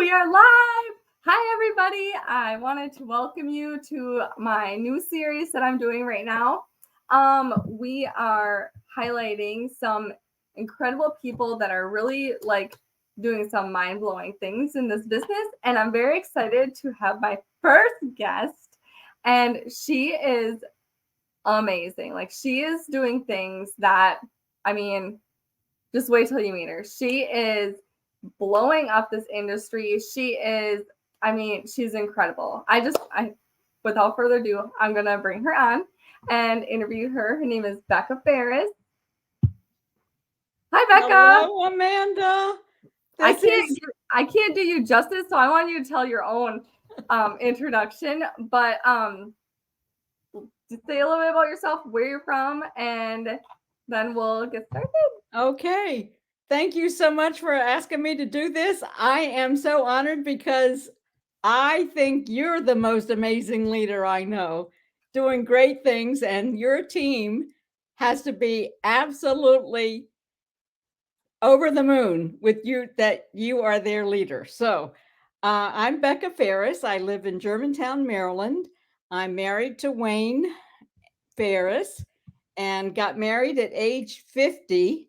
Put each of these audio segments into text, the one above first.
We are live. Hi, everybody. I wanted to welcome you to my new series that I'm doing right now. We are highlighting some incredible people that are really doing some mind-blowing things in this business, and I'm very excited to have my first guest, and she is amazing. Like, she is doing things that, I mean, just wait till you meet her. She is blowing up this industry. She's incredible. Without further ado, I'm going to bring her on and interview her. Her name is Becca Ferris. Hi, Becca. Hello, Amanda. I can't do you justice, so I want you to tell your own introduction. But just say a little bit about yourself, where you're from, and then we'll get started. Okay. Thank you so much for asking me to do this. I am so honored because I think you're the most amazing leader I know, doing great things, and your team has to be absolutely over the moon with you that you are their leader. So, I'm Becca Ferris. I live in Germantown, Maryland. I'm married to Wayne Ferris and got married at age 50.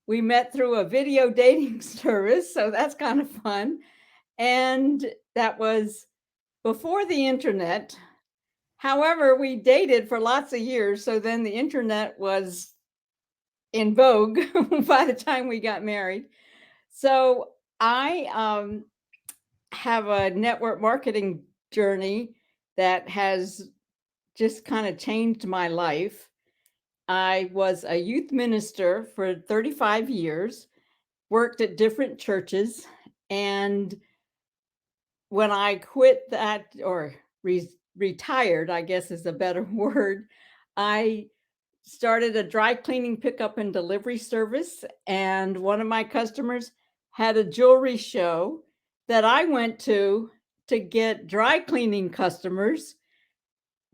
We met through a video dating service, so that's kind of fun. And that was before the internet. However, we dated for lots of years, so then the internet was in vogue by the time we got married. So I have a network marketing journey that has just kind of changed my life. I was a youth minister for 35 years, worked at different churches. And when I quit that or retired, I guess is a better word, I started a dry cleaning pickup and delivery service. And one of my customers had a jewelry show that I went to get dry cleaning customers.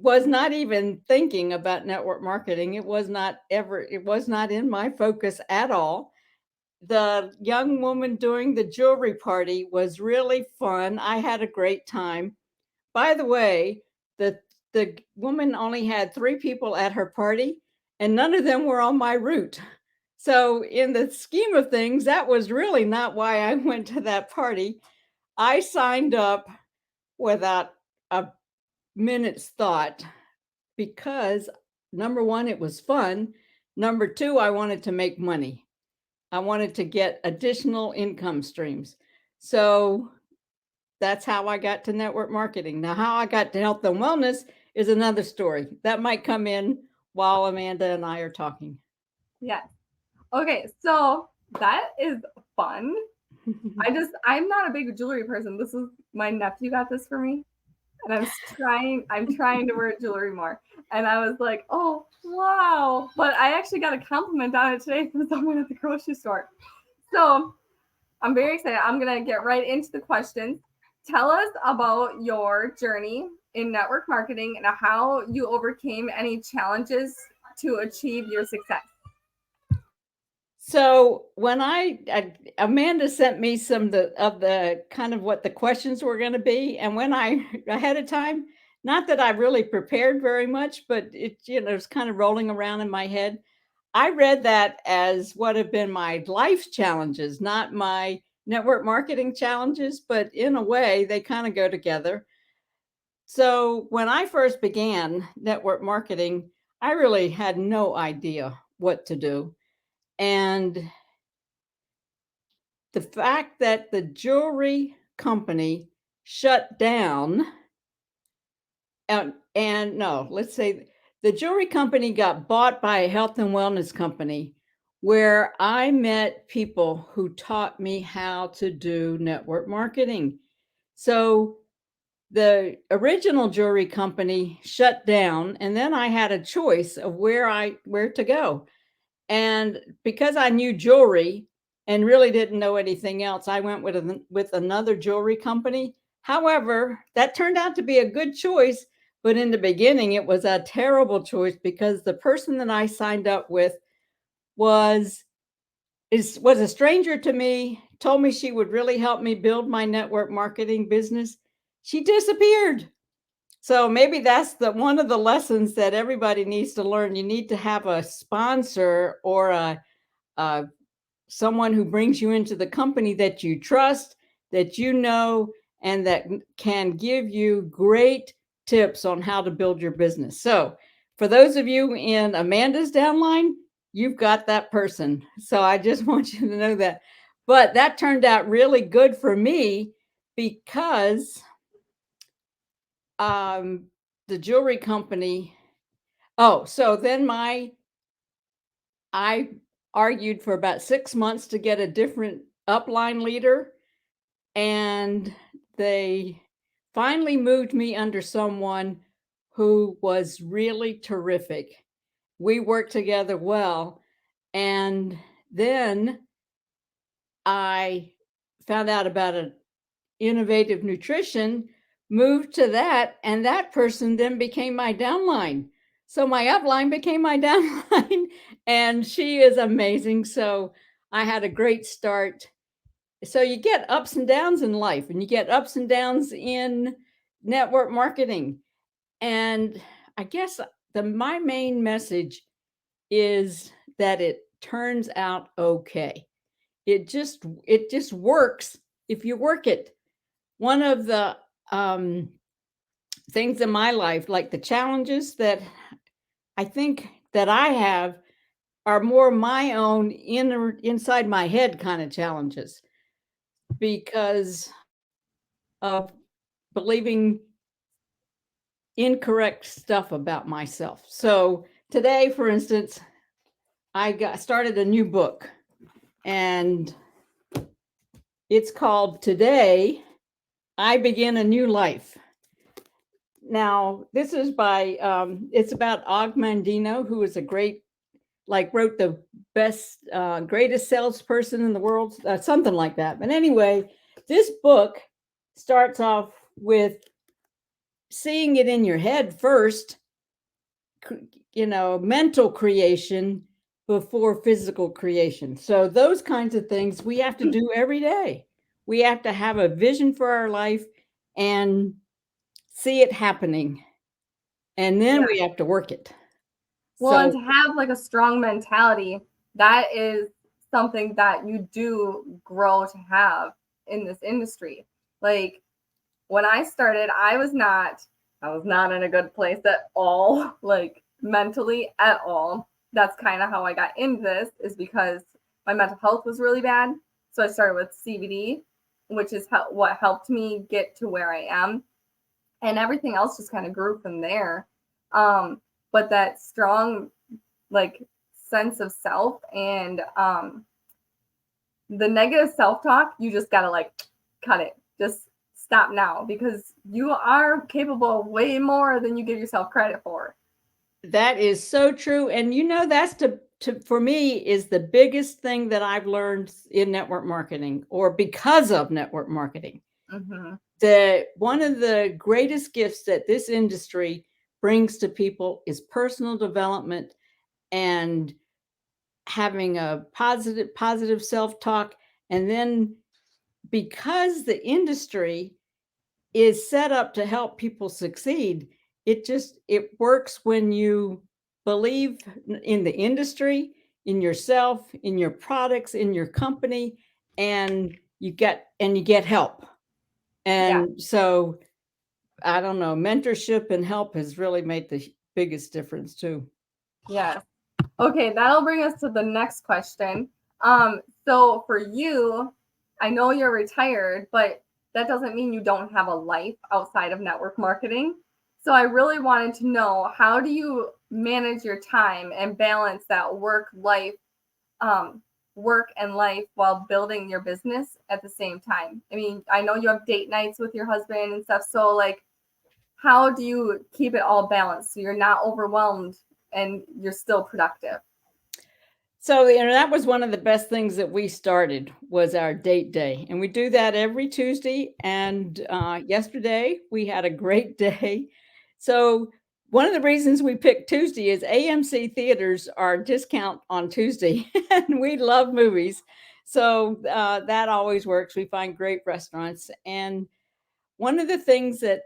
Was not even thinking about network marketing. It was not in my focus at all. The young woman doing the jewelry party was really fun. I had a great time. By the way, the woman only had 3 people at her party and none of them were on my route. So in the scheme of things, that was really not why I went to that party. I signed up without a minute's thought because number one, it was fun. Number two, I wanted to make money. I wanted to get additional income streams. So that's how I got to network marketing. Now, how I got to health and wellness is another story that might come in while Amanda and I are talking. Yes. Okay, so that is fun. I'm not a big jewelry person. This is my nephew got this for me. And I'm trying to wear jewelry more. And I was like, oh wow. But I actually got a compliment on it today from someone at the grocery store. So I'm very excited. I'm gonna get right into the questions. Tell us about your journey in network marketing and how you overcame any challenges to achieve your success. So when Amanda sent me some of the kind of what the questions were going to be, and when I ahead of time, not that I really prepared very much, but it's kind of rolling around in my head. I read that as what have been my life challenges, not my network marketing challenges, but in a way they kind of go together. So when I first began network marketing, I really had no idea what to do. And the fact that the jewelry company shut down, and no, let's say the jewelry company got bought by a health and wellness company where I met people who taught me how to do network marketing. So the original jewelry company shut down, and then I had a choice of where to go. And because I knew jewelry and really didn't know anything else, I went with another jewelry company. However, that turned out to be a good choice, but in the beginning it was a terrible choice because the person that I signed up with was was a stranger to me, told me she would really help me build my network marketing business. She disappeared. So maybe that's the one of the lessons that everybody needs to learn. You need to have a sponsor or a someone who brings you into the company that you trust, that you know, and that can give you great tips on how to build your business. So, for those of you in Amanda's downline, you've got that person. So, I just want you to know that. But that turned out really good for me because um, the jewelry company. Oh, so then I argued for about 6 months to get a different upline leader, and they finally moved me under someone who was really terrific. We worked together well, and then I found out about an innovative nutrition, moved to that, and that person then became my downline. So my upline became my downline, and she is amazing. So I had a great start. So you get ups and downs in life, and you get ups and downs in network marketing. And I guess my main message is that it turns out okay. It just works if you work it. One of the things in my life, like the challenges that I think that I have, are more my own inside my head kind of challenges because of believing incorrect stuff about myself. So today, for instance, I started a new book, and it's called Today I Begin a New Life. Now, this is by, it's about Og Mandino, who is a great, like, wrote the best, greatest salesperson in the world, something like that. But anyway, this book starts off with seeing it in your head first, mental creation before physical creation. So, those kinds of things we have to do every day. We have to have a vision for our life and see it happening, and then Yeah. we have to work it. Well, and So to have like a strong mentality, that is something that you do grow to have in this industry. Like when I started, I was not in a good place at all, like mentally at all. That's kind of how I got into this, is because my mental health was really bad. So I started with CBD, which is what helped me get to where I am, and everything else just kind of grew from there. Um, but that strong like sense of self and the negative self-talk, you just gotta like cut it. Just stop now, because you are capable of way more than you give yourself credit for. that is so true. And that's for me is the biggest thing that I've learned in network marketing, or because of network marketing. Mm-hmm. The one of the greatest gifts that this industry brings to people is personal development and having a positive self-talk. And then, because the industry is set up to help people succeed, it works when you believe in the industry, in yourself, in your products, in your company, and you get help. Yeah. And so, I don't know, mentorship and help has really made the biggest difference too. Yeah. Okay, that'll bring us to the next question. So for you, I know you're retired, but that doesn't mean you don't have a life outside of network marketing. So I really wanted to know, how do you manage your time and balance that um, work and life while building your business at the same time? I mean, I know you have date nights with your husband and stuff. So like, how do you keep it all balanced so you're not overwhelmed and you're still productive? So, that was one of the best things that we started, was our date day, and we do that every Tuesday. And yesterday we had a great day. So one of the reasons we picked Tuesday is AMC theaters are discount on Tuesday, and we love movies. So that always works. We find great restaurants. And one of the things that,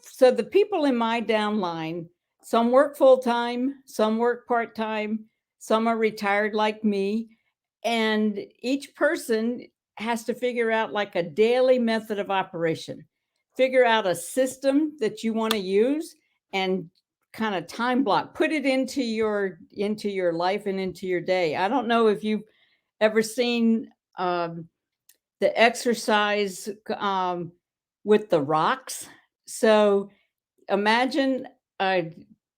so the people in my downline, some work full time, some work part time, some are retired like me. And each person has to figure out like a daily method of operation, figure out a system that you want to use and kind of time block, put it into your life and into your day. I don't know if you've ever seen the exercise with the rocks. So imagine a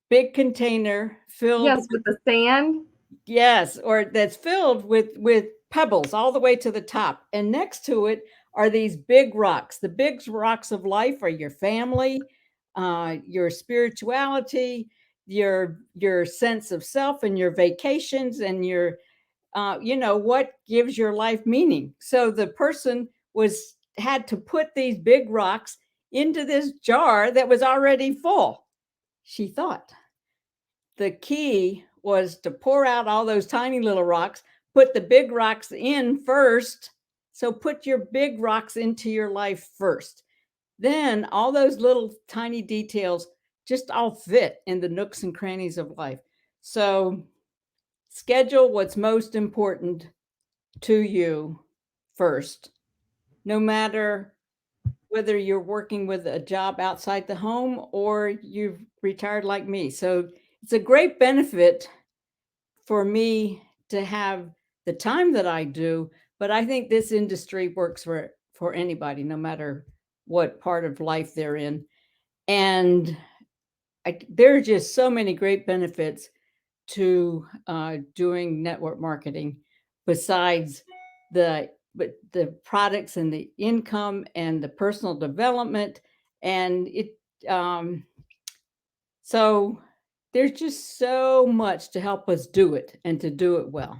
big container filled Yes, with the sand. yes, or that's filled with pebbles all the way to the top, and next to it are these big rocks. The big rocks of life are your family, your spirituality, your sense of self, and your vacations, and your what gives your life meaning. So the person was had to put these big rocks into this jar that was already full. She thought the key was to pour out all those tiny little rocks, put the big rocks in first. So put your big rocks into your life first. Then all those little tiny details just all fit in the nooks and crannies of life. So schedule what's most important to you first, no matter whether you're working with a job outside the home or you've retired like me. So it's a great benefit for me to have the time that I do, but I think this industry works for anybody, no matter what part of life they're in. And there are just so many great benefits to doing network marketing, besides the products and the income and the personal development, and it um, so there's just so much to help us do it and to do it well.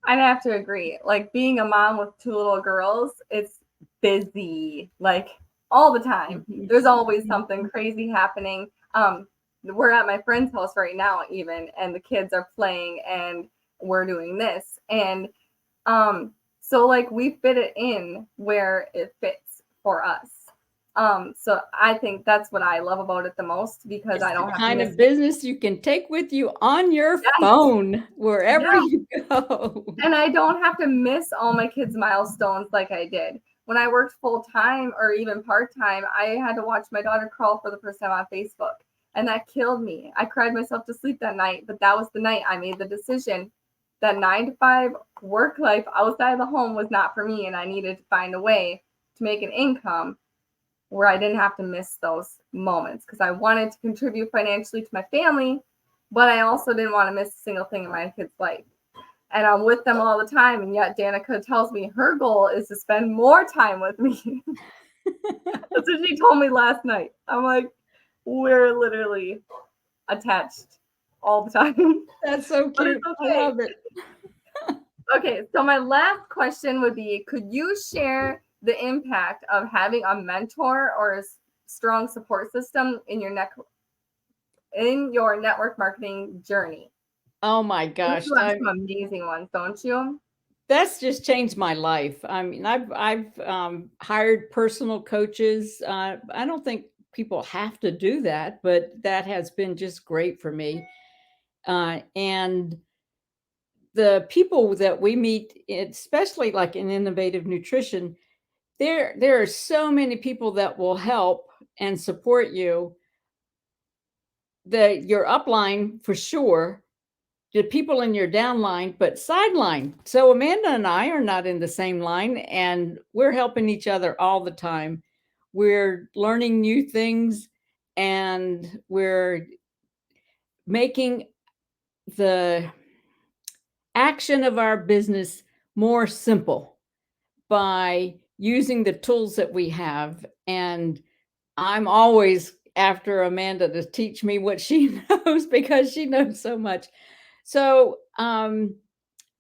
I'd have to agree. Like being a mom with two little girls, it's busy, like all the time. There's always something crazy happening. We're at my friend's house right now, even, and the kids are playing, and we're doing this, and so like we fit it in where it fits for us. So I think that's what I love about it the most because It's I the don't have to kind miss. of business you can take with you on your Yes, phone wherever yeah. you go. And I don't have to miss all my kids' milestones like I did. When I worked full time or even part time, I had to watch my daughter crawl for the first time on Facebook. And that killed me. I cried myself to sleep that night, but that was the night I made the decision that 9 to 5 work life outside of the home was not for me. And I needed to find a way to make an income where I didn't have to miss those moments because I wanted to contribute financially to my family, but I also didn't want to miss a single thing in my kid's life. And I'm with them all the time. And yet Danica tells me her goal is to spend more time with me. That's what she told me last night. I'm like, we're literally attached all the time. That's so But it's cute. I okay. love it. Okay, so my last question would be, could you share the impact of having a mentor or a strong support system in your network marketing journey? Oh my gosh. You have some amazing ones, don't you? That's just changed my life. I mean, I've hired personal coaches. I don't think people have to do that, but that has been just great for me. And the people that we meet, especially like in innovative nutrition, there are so many people that will help and support you. Your upline for sure, the people in your downline, but sideline. So Amanda and I are not in the same line, and we're helping each other all the time. We're learning new things, and we're making the action of our business more simple by using the tools that we have. And I'm always after Amanda to teach me what she knows because she knows so much. So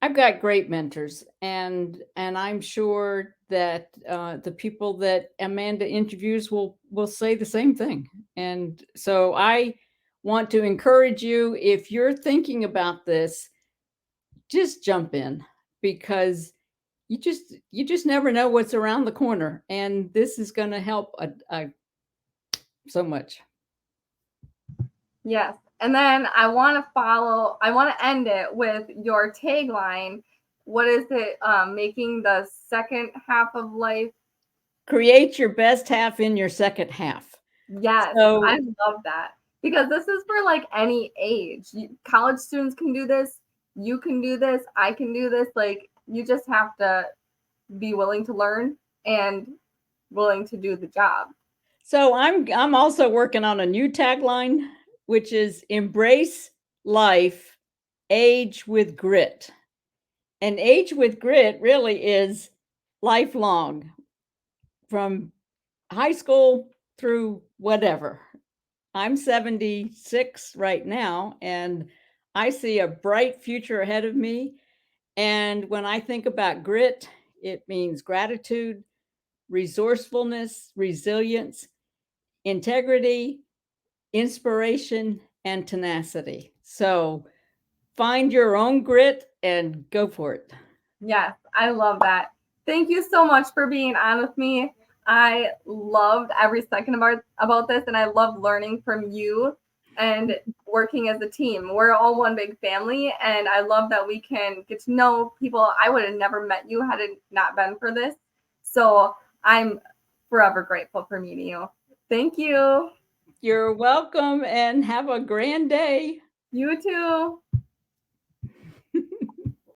I've got great mentors, and I'm sure that the people that Amanda interviews will say the same thing. And so I want to encourage you, if you're thinking about this, just jump in, because you just never know what's around the corner, and this is going to help so much. Yes. And then I want to end it with your tagline. What is it? Making the second half of life. Create your best half in your second half. Yes, I So love that because this is for like any age. College students can do this. You can do this. I can do this. Like, you just have to be willing to learn and willing to do the job. So I'm also working on a new tagline, which is embrace life, age with grit. And age with grit really is lifelong, from high school through whatever. I'm 76 right now, and I see a bright future ahead of me. And when I think about grit, it means gratitude, resourcefulness, resilience, integrity, inspiration, and tenacity. So find your own grit and go for it. Yes, I love that. Thank you so much for being on with me. I loved every second about this, and I love learning from you and working as a team. We're all one big family, and I love that we can get to know people. I would have never met you had it not been for this. So I'm forever grateful for meeting you. Thank you. You're welcome, and have a grand day. You too.